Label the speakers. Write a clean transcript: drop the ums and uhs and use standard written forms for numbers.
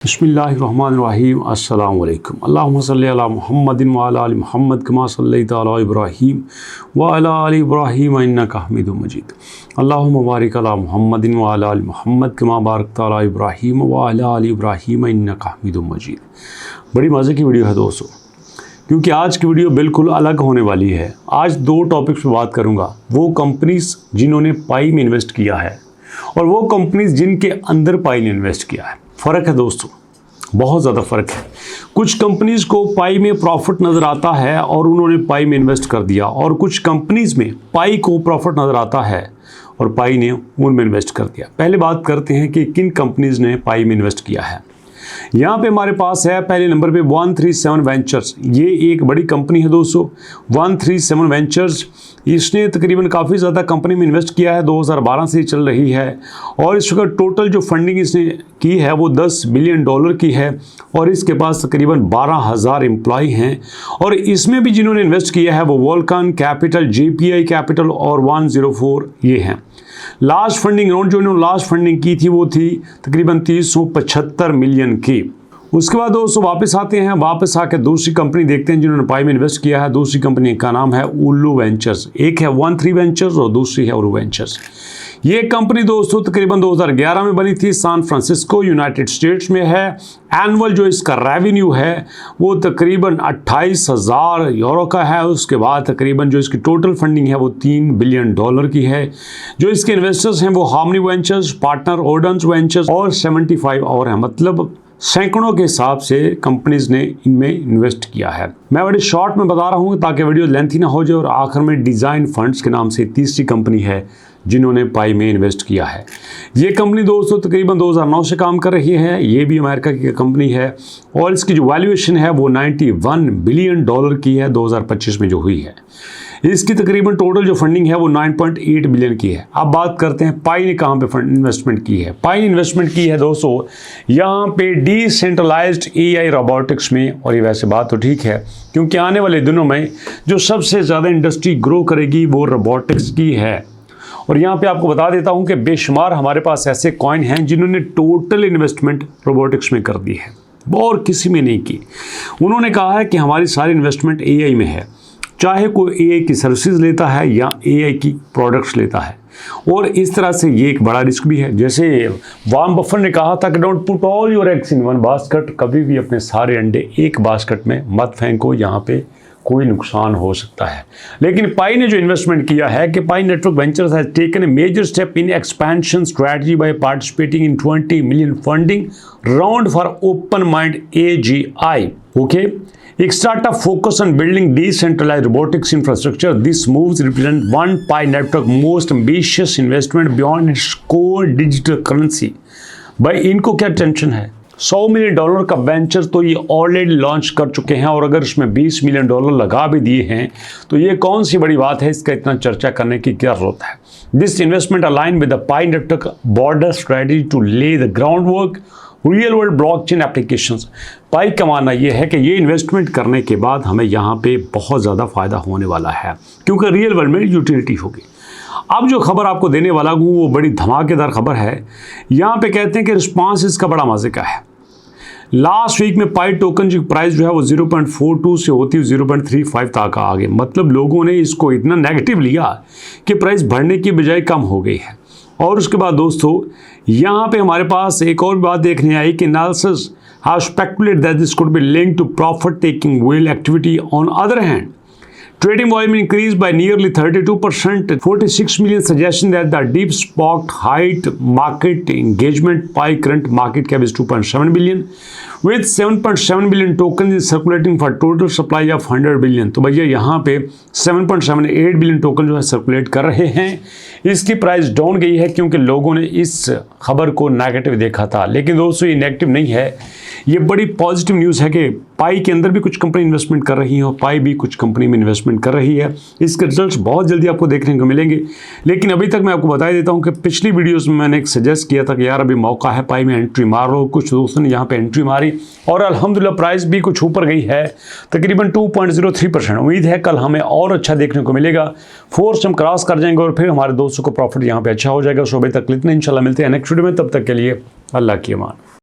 Speaker 1: बिस्मिल्लाहिर्रहमानिर्रहीम अस्सलाम वालेकुम। अल्लाहुम्मा सल्लि अला मुहम्मदिन व अला आलि मुहम्मद कमा सल्लैता अला इब्राहीम व अला आलि इब्राहीम इन्नका हमीदुम मजीद। अल्लाहुम्मा बारिक अला मुहम्मदिन व अला आलि मुहम्मद कमा बारकता अला इब्राहीम व अला आलि इब्राहीम इन्नका हमीदुम मजीद। बड़ी मज़े की वीडियो है दोस्तों, क्योंकि आज की वीडियो बिल्कुल अलग होने वाली है। आज दो टॉपिक्स पर बात करूँगा, वो कंपनीज जिन्होंने पाई में इन्वेस्ट किया है और वो कंपनीज जिनके अंदर पाई ने इन्वेस्ट किया है। फ़र्क है दोस्तों, बहुत ज़्यादा फ़र्क है। कुछ कंपनीज़ को पाई में प्रॉफिट नज़र आता है और उन्होंने पाई में इन्वेस्ट कर दिया, और कुछ कंपनीज़ में पाई को प्रॉफिट नज़र आता है और पाई ने उनमें इन्वेस्ट कर दिया। पहले बात करते हैं कि किन कंपनीज़ ने पाई में इन्वेस्ट किया है। यहाँ पे हमारे पास है पहले नंबर पे 137 वेंचर्स। ये एक बड़ी कंपनी है दोस्तों, 137 वेंचर्स। इसने तकरीबन काफ़ी ज़्यादा कंपनी में इन्वेस्ट किया है, 2012 से चल रही है, और इस वक्त टोटल जो फंडिंग इसने की है वो $10 बिलियन की है, और इसके पास तकरीबन 12,000 एम्प्लॉय हैं। और इसमें भी जिन्होंने इन्वेस्ट किया है वो वोल्कान कैपिटल, JPI कैपिटल और 104 ये हैं। लास्ट फंडिंग राउंड जो इन्होंने लास्ट फंडिंग की थी वो थी तकरीबन 375 मिलियन की। उसके बाद दोस्तों वापस आते हैं, वापस आकर दूसरी कंपनी देखते हैं जिन्होंने पाई में इन्वेस्ट किया है। दूसरी कंपनी का नाम है उल्लू वेंचर्स। एक है 13 वेंचर्स और दूसरी है उल्लू वेंचर्स। ये कंपनी दोस्तों तकरीबन 2011 में बनी थी, सैन फ्रांसिस्को यूनाइटेड स्टेट्स में है। एनुअल जो इसका रेवेन्यू है वो तकरीबन 28,000 यूरो का है। उसके बाद तकरीबन जो इसकी टोटल फंडिंग है वो $3 बिलियन की है। जो इसके इन्वेस्टर्स हैं वो हार्मनी वेंचर्स, पार्टनर ओडेंस वेंचर्स और 75 और हैं, मतलब सैकड़ों के हिसाब से कंपनीज ने इनमें इन्वेस्ट किया है। मैं बड़ी शॉर्ट में बता रहा हूँ ताकि वीडियो लेंथी ना हो जाए। और आखिर में डिज़ाइन फंड्स के नाम से तीसरी कंपनी है जिन्होंने पाई में इन्वेस्ट किया है। ये कंपनी दोस्तों तकरीबन 2009 से काम कर रही है। ये भी अमेरिका की कंपनी है और इसकी जो वैल्यूएशन है वो $91 बिलियन की है 2025 में जो हुई है। इसकी तकरीबन टोटल जो फंडिंग है वो 9.8 बिलियन की है। अब बात करते हैं पाई ने कहाँ पे इन्वेस्टमेंट की है। पाई ने इन्वेस्टमेंट की है दोस्तों यहाँ पे डिसेंट्रलाइज्ड AI रोबोटिक्स में। और ये वैसे बात तो ठीक है, क्योंकि आने वाले दिनों में जो सबसे ज़्यादा इंडस्ट्री ग्रो करेगी वो रोबोटिक्स की है। और यहाँ पे आपको बता देता हूँ कि बेशुमार हमारे पास ऐसे कॉइन हैं जिन्होंने टोटल इन्वेस्टमेंट रोबोटिक्स में कर दी है और किसी में नहीं की। उन्होंने कहा है कि हमारी सारी इन्वेस्टमेंट AI में है, चाहे कोई AI की सर्विसेज लेता है या AI की प्रोडक्ट्स लेता है। और इस तरह से ये एक बड़ा रिस्क भी है। जैसे वॉरेन बफेट ने कहा था कि don't put all your eggs in one basket, कभी भी अपने सारे अंडे एक बास्केट में मत फेंको, यहाँ पे कोई नुकसान हो सकता है। लेकिन पाई ने जो इन्वेस्टमेंट किया है कि Pi network ventures has taken a major step in expansion strategy by participating in 20 million funding round for Open Mind AGI। Okay, एक startup focus on building decentralised robotics infrastructure. This moves represent one Pi network most ambitious investment beyond its core digital currency. भाई इनको क्या tension है, $100 million का venture तो ये already launch कर चुके हैं, और अगर इसमें $20 मिलियन लगा भी दिए हैं तो ये कौन सी बड़ी बात है, इसका इतना चर्चा करने की क्या जरूरत है। This investment align with the Pi network border strategy to lay the ground work real world blockchain applications. Pi का मानना यह है कि ये इन्वेस्टमेंट करने के बाद हमें यहाँ पे बहुत ज़्यादा फ़ायदा होने वाला है, क्योंकि रियल वर्ल्ड में यूटिलिटी होगी। अब जो खबर आपको देने वाला हूँ वो बड़ी धमाकेदार खबर है। यहाँ पे कहते हैं कि रिस्पांस इसका बड़ा मज़े का है। लास्ट वीक में पाई टोकन की प्राइस जो है वो 0.42 से होती हुई 0.35 तक आ गई। मतलब लोगों ने इसको इतना नेगेटिव लिया कि प्राइस बढ़ने की बजाय कम हो गई है। और उसके बाद दोस्तों यहाँ पे हमारे पास एक और बात देखने आई कि analysis have speculated that this could be linked to profit taking whale activity. On other hand, trading volume increased by nearly 32%. 46 million suggestion that the deep sparked height market engagement. Pi current market cap is 2.7 billion with 7.7 billion tokens is circulating for total supply of 100 billion. तो भैया यहाँ पे 7.78 billion token जो है circulate कर रहे हैं। इसकी प्राइस डाउन गई है क्योंकि लोगों ने इस खबर को नेगेटिव देखा था। लेकिन दोस्तों ये नेगेटिव नहीं है, ये बड़ी पॉजिटिव न्यूज़ है कि पाई के अंदर भी कुछ कंपनी इन्वेस्टमेंट कर रही हैं और पाई भी कुछ कंपनी में इन्वेस्टमेंट कर रही है। इसके रिजल्ट्स बहुत जल्दी आपको देखने को मिलेंगे। लेकिन अभी तक मैं आपको बता देता हूं कि पिछली वीडियोस में मैंने एक सजेस्ट किया था कि यार अभी मौका है, पाई में एंट्री मार लो। कुछ दोस्तों ने यहाँ पे एंट्री मारी और अल्हम्दुलिल्लाह प्राइस भी कुछ ऊपर गई है, तकरीबन 2.03%। उम्मीद है कल हमें और अच्छा देखने को मिलेगा। फोर्स हम क्रॉस कर जाएंगे और फिर हमारे दोस्तों को प्रॉफिट यहाँ पे अच्छा हो जाएगा। सुबह तक इतना, इंशाल्लाह मिलते हैं नेक्स्ट वीडियो में। तब तक के लिए अल्लाह की अमान।